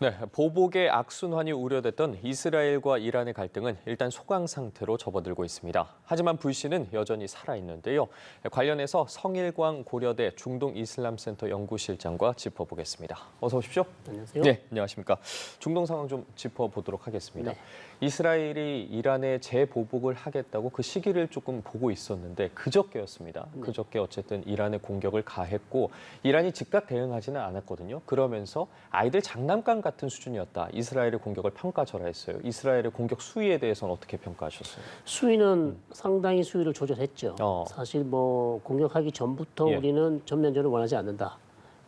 네, 보복의 악순환이 우려됐던 이스라엘과 이란의 갈등은 일단 소강 상태로 접어들고 있습니다. 하지만 불씨는 여전히 살아있는데요. 관련해서 성일광 고려대 중동이슬람센터 연구실장과 짚어보겠습니다. 어서 오십시오. 안녕하세요. 네, 안녕하십니까. 중동 상황 좀 짚어보도록 하겠습니다. 네. 이스라엘이 이란에 재보복을 하겠다고 그 시기를 조금 보고 있었는데 그저께였습니다. 네. 그저께 어쨌든 이란의 공격을 가했고 이란이 즉각 대응하지는 않았거든요. 그러면서 아이들 장난감 같은 수준이었다. 이스라엘의 공격을 평가절하했어요. 이스라엘의 공격 수위에 대해서는 어떻게 평가하셨어요? 수위는 상당히 수위를 조절했죠. 사실 뭐 공격하기 전부터 예. 우리는 전면전을 원하지 않는다.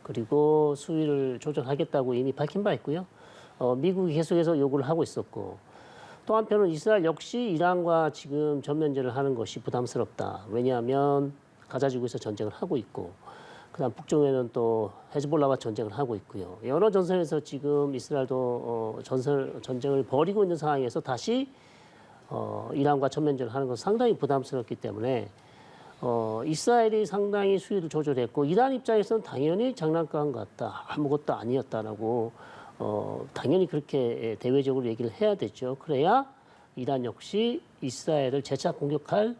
그리고 수위를 조절하겠다고 이미 밝힌 바 있고요. 미국이 계속해서 요구를 하고 있었고 또 한편은 이스라엘 역시 이란과 지금 전면전을 하는 것이 부담스럽다. 왜냐하면 가자 지구에서 전쟁을 하고 있고 그다음 북쪽에는 또 헤즈볼라와 전쟁을 하고 있고요. 여러 전선에서 지금 이스라엘도 전쟁을 벌이고 있는 상황에서 다시 이란과 전면전을 하는 것은 상당히 부담스럽기 때문에 이스라엘이 상당히 수위를 조절했고 이란 입장에서는 당연히 장난감 같다, 아무것도 아니었다라고 당연히 그렇게 대외적으로 얘기를 해야 되죠. 그래야 이란 역시 이스라엘을 재차 공격할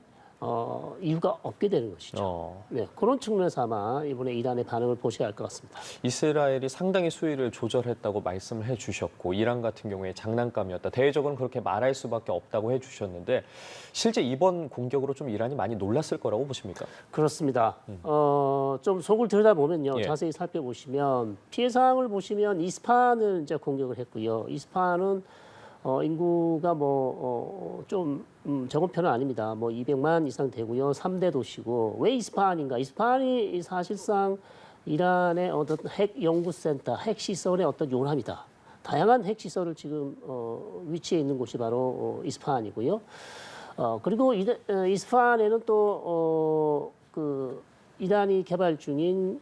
이유가 없게 되는 것이죠. 네, 그런 측면에서 아마 이번에 이란의 반응을 보셔야 할 것 같습니다. 이스라엘이 상당히 수위를 조절했다고 말씀을 해주셨고 이란 같은 경우에 장난감이었다. 대외적으로는 그렇게 말할 수밖에 없다고 해주셨는데 실제 이번 공격으로 좀 이란이 많이 놀랐을 거라고 보십니까? 그렇습니다. 좀 속을 들여다보면요. 예. 자세히 살펴보시면 피해 사항을 보시면 이스파한을 이제 공격을 했고요. 이스파한은 인구가 좀 적은 편은 아닙니다. 200만 이상 되고요. 3대 도시고 왜 이스파한인가? 이스파한이 사실상 이란의 어떤 핵 연구센터, 핵 시설의 어떤 요람이다. 다양한 핵 시설을 지금 위치해 있는 곳이 바로 이스파한이고요. 그리고 이스파한에는 또 이란이 개발 중인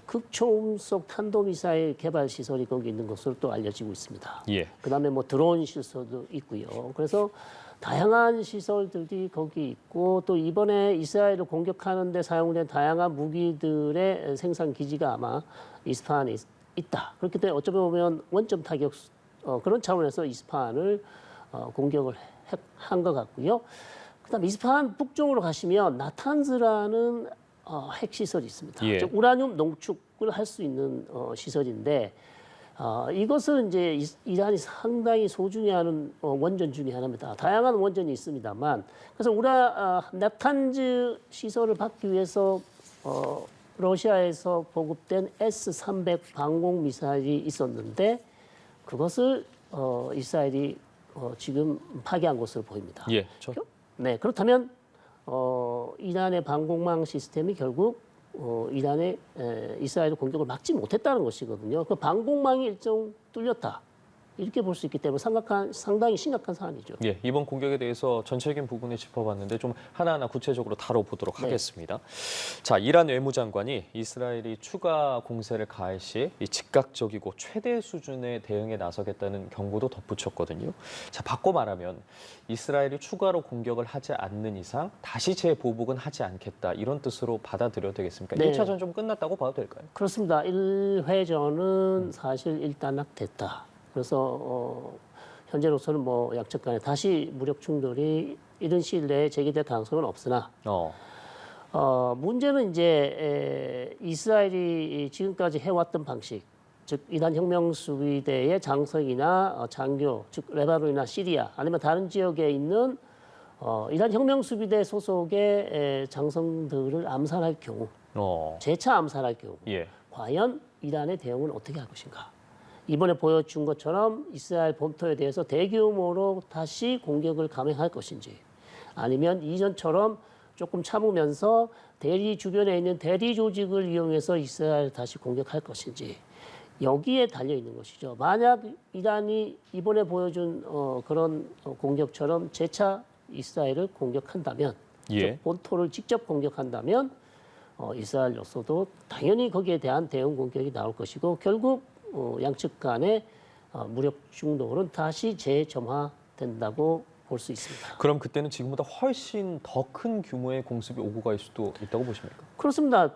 극초음속 탄도미사일 개발 시설이 거기 있는 것으로 또 알려지고 있습니다. 예. 그다음에 드론 시설도 있고요. 그래서 다양한 시설들이 거기 있고 또 이번에 이스라엘을 공격하는 데 사용된 다양한 무기들의 생산 기지가 아마 이스파한에 있다. 그렇기 때문에 어쩌면 원점 타격 그런 차원에서 이스파한을 공격을 한 것 같고요. 그다음 이스파한 북쪽으로 가시면 나탄즈라는 핵 시설이 있습니다. 예. 즉 우라늄 농축을 할 수 있는 시설인데 이것은 이제 이란이 상당히 소중히 하는 원전 중에 하나입니다. 다양한 원전이 있습니다만 그래서 나탄즈 시설을 받기 위해서 러시아에서 보급된 S-300 방공 미사일이 있었는데 그것을 이스라엘이 지금 파괴한 것으로 보입니다. 예. 네, 그렇다면 이란의 방공망 시스템이 결국 이란의 이스라엘 공격을 막지 못했다는 것이거든요. 그 방공망이 일정 뚫렸다. 이렇게 볼 수 있기 때문에 상당히 심각한 사안이죠. 예, 이번 공격에 대해서 전체적인 부분을 짚어봤는데 좀 하나하나 구체적으로 다뤄보도록 네. 하겠습니다. 자, 이란 외무장관이 이스라엘이 추가 공세를 가할 시 즉각적이고 최대 수준의 대응에 나서겠다는 경고도 덧붙였거든요. 자, 바꿔 말하면 이스라엘이 추가로 공격을 하지 않는 이상 다시 재보복은 하지 않겠다. 이런 뜻으로 받아들여도 되겠습니까? 네. 1차전 좀 끝났다고 봐도 될까요? 그렇습니다. 1회전은 사실 일단락됐다. 그래서 현재로서는 양측 간에 다시 무력 충돌이 이런 시일 내에 제기될 가능성은 없으나 문제는 이제 이스라엘이 지금까지 해왔던 방식, 즉 이란 혁명수비대의 장성이나 장교, 즉 레바논이나 시리아 아니면 다른 지역에 있는 이란 혁명수비대 소속의 장성들을 암살할 경우, 재차 암살할 경우, 예. 과연 이란의 대응은 어떻게 할 것인가? 이번에 보여준 것처럼 이스라엘 본토에 대해서 대규모로 다시 공격을 감행할 것인지 아니면 이전처럼 조금 참으면서 대리 주변에 있는 대리 조직을 이용해서 이스라엘을 다시 공격할 것인지 여기에 달려 있는 것이죠. 만약 이란이 이번에 보여준 그런 공격처럼 재차 이스라엘을 공격한다면 예. 본토를 직접 공격한다면 이스라엘로서도 당연히 거기에 대한 대응 공격이 나올 것이고 결국 양측 간의 무력 충돌은 다시 재점화된다고 볼 수 있습니다. 그럼 그때는 지금보다 훨씬 더 큰 규모의 공습이 오고 갈 수도 있다고 보십니까? 그렇습니다.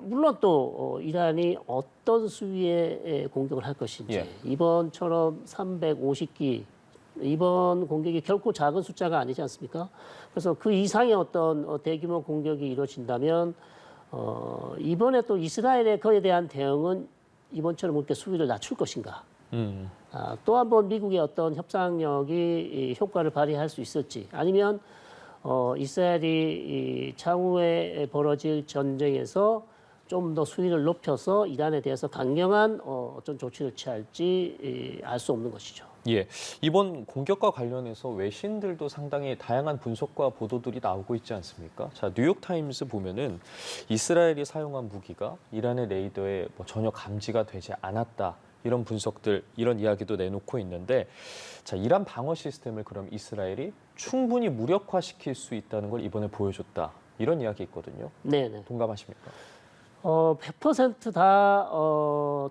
물론 또 이란이 어떤 수위의 공격을 할 것인지 예. 이번처럼 350기 이번 공격이 결코 작은 숫자가 아니지 않습니까? 그래서 그 이상의 어떤 대규모 공격이 이루어진다면 이번에 또 이스라엘의 그에 대한 대응은 이번처럼 그렇게 수위를 낮출 것인가? 또 한 번 미국의 어떤 협상력이 이 효과를 발휘할 수 있을지 아니면 이스라엘이 차후에 벌어질 전쟁에서 좀 더 수위를 높여서 이란에 대해서 강경한 어떤 조치를 취할지 알 수 없는 것이죠. 예, 이번 공격과 관련해서 외신들도 상당히 다양한 분석과 보도들이 나오고 있지 않습니까? 자, 뉴욕타임스 보면은 이스라엘이 사용한 무기가 이란의 레이더에 뭐 전혀 감지가 되지 않았다. 이런 분석들, 이런 이야기도 내놓고 있는데, 자, 이란 방어 시스템을 그럼 이스라엘이 충분히 무력화시킬 수 있다는 걸 이번에 보여줬다. 이런 이야기 있거든요. 네네. 동감하십니까? 100%다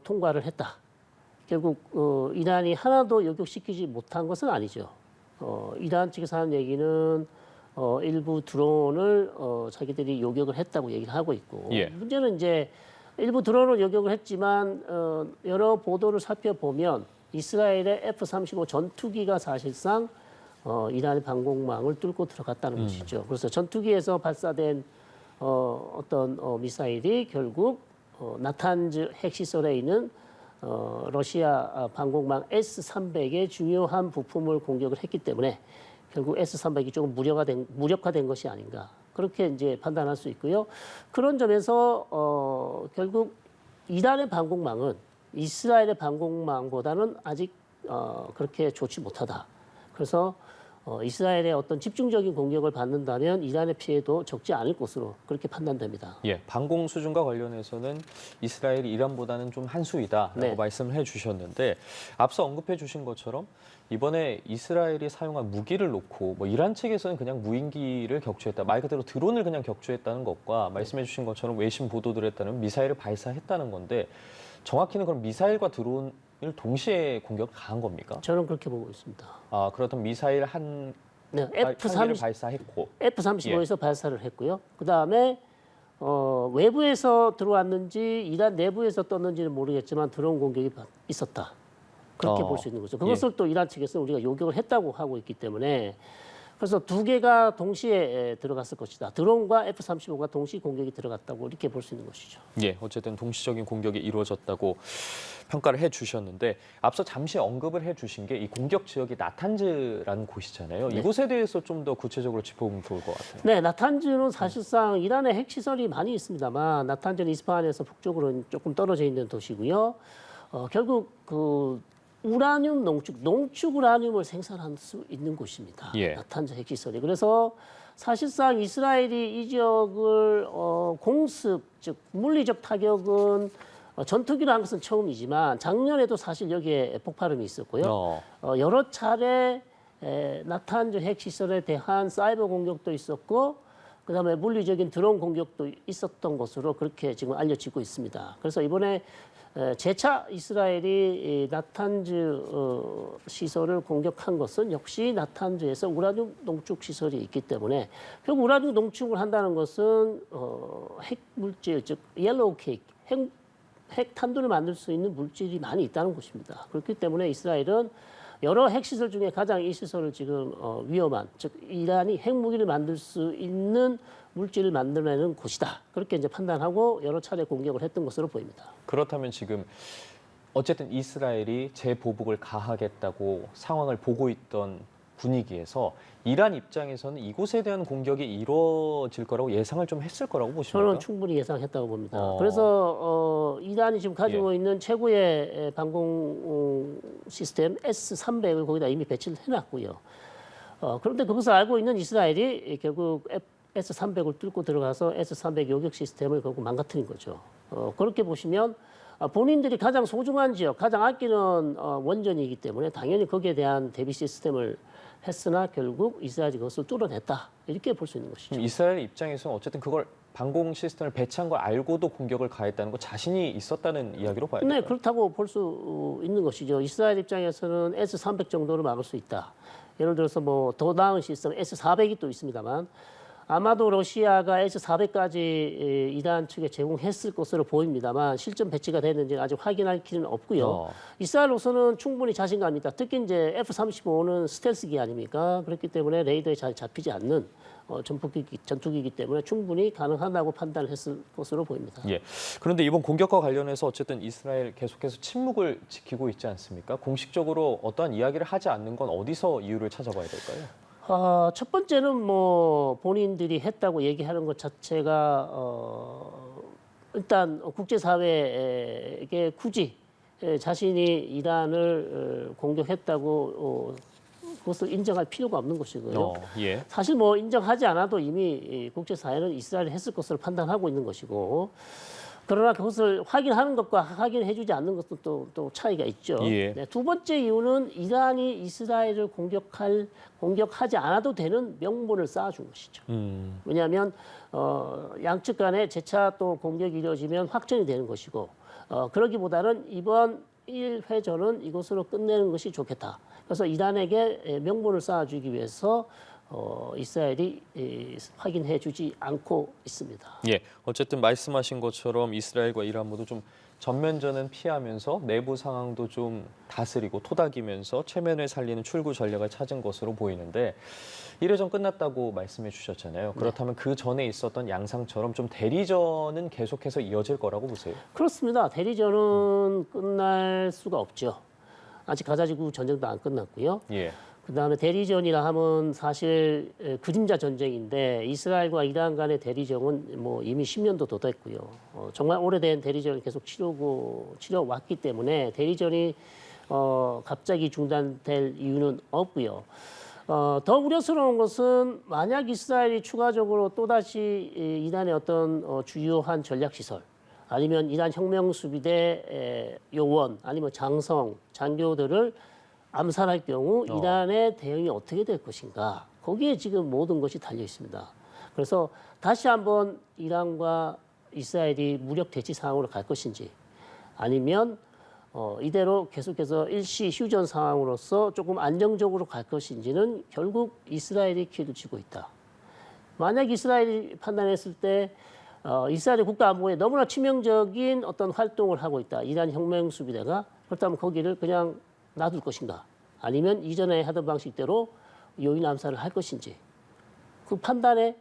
통과를 했다. 결국 이란이 하나도 요격시키지 못한 것은 아니죠. 이란 측에서 하는 얘기는 일부 드론을 자기들이 요격을 했다고 얘기를 하고 있고 예. 문제는 이제 일부 드론을 요격을 했지만 여러 보도를 살펴보면 이스라엘의 F-35 전투기가 사실상 이란의 방공망을 뚫고 들어갔다는 것이죠. 그래서 전투기에서 발사된 어떤 미사일이 결국 나탄즈 핵시설에 있는 러시아 방공망 S-300의 중요한 부품을 공격을 했기 때문에 결국 S-300이 조금 무력화된 것이 아닌가 그렇게 이제 판단할 수 있고요. 그런 점에서 결국 이란의 방공망은 이스라엘의 방공망보다는 아직 그렇게 좋지 못하다. 그래서 이스라엘의 어떤 집중적인 공격을 받는다면 이란의 피해도 적지 않을 것으로 그렇게 판단됩니다. 예, 방공 수준과 관련해서는 이스라엘이 이란보다는 좀 한 수위다라고 네. 말씀을 해주셨는데 앞서 언급해 주신 것처럼 이번에 이스라엘이 사용한 무기를 놓고 뭐 이란 측에서는 그냥 무인기를 격추했다, 말 그대로 드론을 그냥 격추했다는 것과 말씀해 주신 것처럼 외신 보도들에 따르면 미사일을 발사했다는 건데 정확히는 그럼 미사일과 드론을 동시에 공격을 가한 겁니까? 저는 그렇게 보고 있습니다. 아, 그렇다면 미사일 한 네, 기를 발사했고 F-35에서 발사를 했고요. 그 다음에 외부에서 들어왔는지 이란 내부에서 떴는지는 모르겠지만 드론 공격이 있었다. 그렇게 볼 수 있는 거죠. 그것을 또 이란 측에서 우리가 요격을 했다고 하고 있기 때문에 그래서 두 개가 동시에 들어갔을 것이다. 드론과 F-35가 동시 공격이 들어갔다고 이렇게 볼 수 있는 것이죠. 예, 어쨌든 동시적인 공격이 이루어졌다고 평가를 해주셨는데 앞서 잠시 언급을 해주신 게 이 공격 지역이 나탄즈라는 곳이잖아요. 네. 이곳에 대해서 좀 더 구체적으로 짚어보면 좋을 것 같아요. 네, 나탄즈는 사실상 이란의 핵시설이 많이 있습니다만 나탄즈는 이스파한에서 북쪽으로는 조금 떨어져 있는 도시고요. 결국 그 우라늄 농축 우라늄을 생산할 수 있는 곳입니다. 예. 나탄즈 핵시설이. 그래서 사실상 이스라엘이 이 지역을 공습, 즉 물리적 타격은 전투기로 한 것은 처음이지만 작년에도 사실 여기에 폭발음이 있었고요. 여러 차례 나탄즈 핵시설에 대한 사이버 공격도 있었고 그다음에 물리적인 드론 공격도 있었던 것으로 그렇게 지금 알려지고 있습니다. 그래서 이번에 재차 이스라엘이 나탄즈 시설을 공격한 것은 역시 나탄즈에서 우라늄 농축 시설이 있기 때문에 결국 우라늄 농축을 한다는 것은 핵 물질 즉 옐로우 케이크 핵 탄두를 만들 수 있는 물질이 많이 있다는 것입니다. 그렇기 때문에 이스라엘은 여러 핵시설 중에 가장 이 시설을 지금 위험한 즉 이란이 핵무기를 만들 수 있는 물질을 만들어내는 곳이다. 그렇게 이제 판단하고 여러 차례 공격을 했던 것으로 보입니다. 그렇다면 지금 어쨌든 이스라엘이 재보복을 가하겠다고 상황을 보고 있던 분위기에서 이란 입장에서는 이곳에 대한 공격이 이루어질 거라고 예상을 좀 했을 거라고 보십니까? 저는 충분히 예상했다고 봅니다. 그래서 이란이 지금 가지고 있는 최고의 방공 시스템 S-300을 거기다 이미 배치를 해놨고요. 그런데 그것을 알고 있는 이스라엘이 결국 S-300을 뚫고 들어가서 S-300 요격 시스템을 결국 망가뜨린 거죠. 그렇게 보시면 본인들이 가장 소중한 지역, 가장 아끼는 원전이기 때문에 당연히 거기에 대한 대비 시스템을 했으나 결국 이스라엘이 그것을 뚫어냈다. 이렇게 볼 수 있는 것이죠. 이스라엘 입장에서는 어쨌든 그걸 방공 시스템을 배치한 걸 알고도 공격을 가했다는 거 자신이 있었다는 이야기로 봐야 돼요. 네, 그렇다고 볼 수 있는 것이죠. 이스라엘 입장에서는 S-300 정도를 막을 수 있다. 예를 들어서 뭐 더 나은 시스템 S-400이 또 있습니다만 아마도 러시아가 S-400까지 이란 측에 제공했을 것으로 보입니다만 실전 배치가 됐는지 아직 확인할 길은 없고요. 이스라엘로서는 충분히 자신감이 있다. 특히 이제 F-35는 스텔스기 아닙니까? 그렇기 때문에 레이더에 잘 잡히지 않는 전투기이기 때문에 충분히 가능하다고 판단했을 것으로 보입니다. 예. 그런데 이번 공격과 관련해서 어쨌든 이스라엘 계속해서 침묵을 지키고 있지 않습니까? 공식적으로 어떠한 이야기를 하지 않는 건 어디서 이유를 찾아봐야 될까요? 첫 번째는 뭐 본인들이 했다고 얘기하는 것 자체가 일단 국제사회에게 굳이 자신이 이란을 공격했다고 그것을 인정할 필요가 없는 것이고요. 예. 사실 뭐 인정하지 않아도 이미 국제사회는 이스라엘이 했을 것으로 판단하고 있는 것이고 그러나 그것을 확인하는 것과 확인해주지 않는 것도 또 차이가 있죠. 예. 네, 두 번째 이유는 이란이 이스라엘을 공격하지 않아도 되는 명분을 쌓아준 것이죠. 왜냐하면 양측 간에 재차 또 공격이 이루어지면 확전이 되는 것이고 그러기보다는 이번 1회전은 이것으로 끝내는 것이 좋겠다. 그래서 이란에게 명분을 쌓아주기 위해서 이스라엘이 확인해주지 않고 있습니다. 예, 어쨌든 말씀하신 것처럼 이스라엘과 이란 모두 좀 전면전은 피하면서 내부 상황도 좀 다스리고 토닥이면서 체면을 살리는 출구 전략을 찾은 것으로 보이는데 1회전 끝났다고 말씀해 주셨잖아요. 그렇다면 그 전에 있었던 양상처럼 좀 대리전은 계속해서 이어질 거라고 보세요? 그렇습니다. 대리전은 끝날 수가 없죠. 아직 가자지구 전쟁도 안 끝났고요. 예. 그다음에 대리전이라 하면 사실 그림자 전쟁인데 이스라엘과 이란 간의 대리전은 뭐 이미 10년도 더 됐고요. 정말 오래된 대리전을 계속 치러왔기 때문에 대리전이 갑자기 중단될 이유는 없고요. 더 우려스러운 것은 만약 이스라엘이 추가적으로 또다시 이란의 어떤 주요한 전략시설 아니면 이란 혁명수비대 요원 아니면 장교들을 암살할 경우 이란의 대응이 어떻게 될 것인가. 거기에 지금 모든 것이 달려 있습니다. 그래서 다시 한번 이란과 이스라엘이 무력 대치 상황으로 갈 것인지 아니면 이대로 계속해서 일시 휴전 상황으로서 조금 안정적으로 갈 것인지는 결국 이스라엘이 키를 쥐고 있다. 만약 이스라엘이 판단했을 때 이스라엘의 국가 안보에 너무나 치명적인 어떤 활동을 하고 있다. 이란 혁명수비대가 그렇다면 거기를 그냥 놔둘 것인가? 아니면 이전에 하던 방식대로 요인 암살을 할 것인지 그 판단에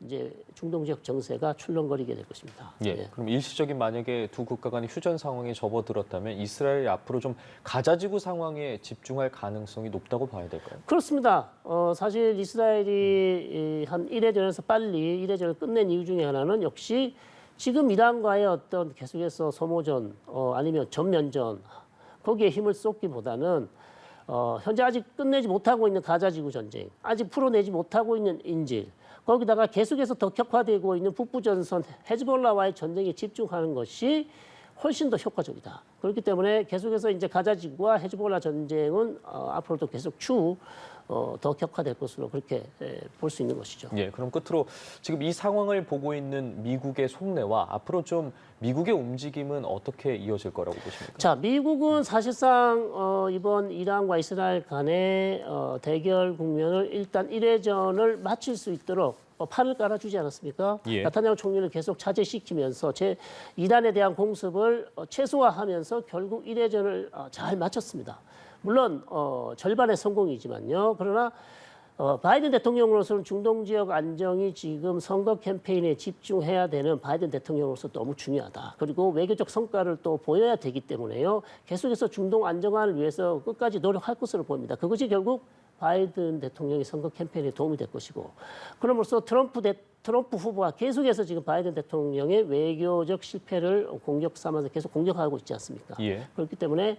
이제 중동 지역 정세가 출렁거리게 될 것입니다. 예. 그럼 일시적인 만약에 두 국가 간의 휴전 상황에 접어들었다면 이스라엘이 앞으로 좀 가자지구 상황에 집중할 가능성이 높다고 봐야 될까요? 그렇습니다. 사실 이스라엘이 한 1회전에서 빨리 1회전을 끝낸 이유 중에 하나는 역시 지금 이란과의 어떤 계속해서 소모전 아니면 전면전 거기에 힘을 쏟기보다는 현재 아직 끝내지 못하고 있는 가자지구 전쟁, 아직 풀어내지 못하고 있는 인질, 거기다가 계속해서 더 격화되고 있는 북부전선 헤즈볼라와의 전쟁에 집중하는 것이 훨씬 더 효과적이다. 그렇기 때문에 계속해서 이제 가자지구와 헤즈볼라 전쟁은 앞으로도 계속 더 격화될 것으로 그렇게 볼 수 있는 것이죠. 예, 그럼 끝으로 지금 이 상황을 보고 있는 미국의 속내와 앞으로 좀 미국의 움직임은 어떻게 이어질 거라고 보십니까? 자, 미국은 사실상 이번 이란과 이스라엘 간의 대결 국면을 일단 1회전을 마칠 수 있도록 판을 깔아주지 않았습니까? 예. 나타냐후 총리를 계속 차지시키면서 이란에 대한 공습을 최소화하면서 결국 1회전을 잘 마쳤습니다. 물론 절반의 성공이지만요. 그러나 바이든 대통령으로서는 중동 지역 안정이 지금 선거 캠페인에 집중해야 되는 바이든 대통령으로서 너무 중요하다. 그리고 외교적 성과를 또 보여야 되기 때문에요. 계속해서 중동 안정화를 위해서 끝까지 노력할 것으로 보입니다. 그것이 결국 바이든 대통령의 선거 캠페인에 도움이 될 것이고 그럼으로써 트럼프 후보가 계속해서 지금 바이든 대통령의 외교적 실패를 공격 삼아서 계속 공격하고 있지 않습니까? 예. 그렇기 때문에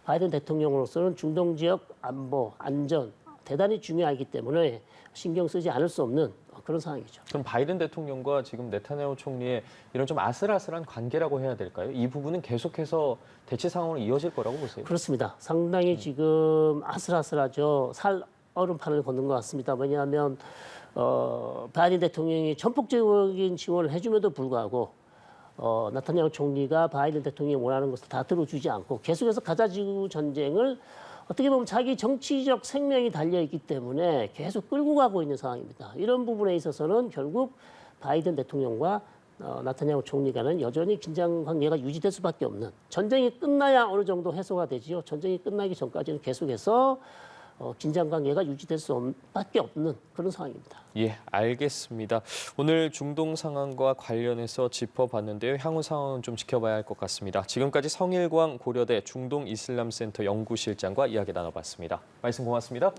바이든 대통령으로서는 중동 지역 안보, 안전 대단히 중요하기 때문에 신경 쓰지 않을 수 없는 그런 상황이죠. 그럼 바이든 대통령과 지금 네타냐후 총리의 이런 좀 아슬아슬한 관계라고 해야 될까요? 이 부분은 계속해서 대치 상황으로 이어질 거라고 보세요? 그렇습니다. 상당히 지금 아슬아슬하죠. 살 얼음판을 걷는 것 같습니다. 왜냐하면 바이든 대통령이 전폭적인 지원을 해줌에도 불구하고 네타냐후 총리가 바이든 대통령이 원하는 것을 다 들어주지 않고 계속해서 가자지구 전쟁을 어떻게 보면 자기 정치적 생명이 달려 있기 때문에 계속 끌고 가고 있는 상황입니다. 이런 부분에 있어서는 결국 바이든 대통령과 나타냐후 총리 간은 여전히 긴장 관계가 유지될 수밖에 없는, 전쟁이 끝나야 어느 정도 해소가 되지요. 전쟁이 끝나기 전까지는 계속해서 긴장 관계가 유지될 수밖에 없는 그런 상황입니다. 예, 알겠습니다. 오늘 중동 상황과 관련해서 짚어봤는데요. 향후 상황은 좀 지켜봐야 할 것 같습니다. 지금까지 성일광 고려대 중동 이슬람센터 연구실장과 이야기 나눠봤습니다. 말씀 고맙습니다.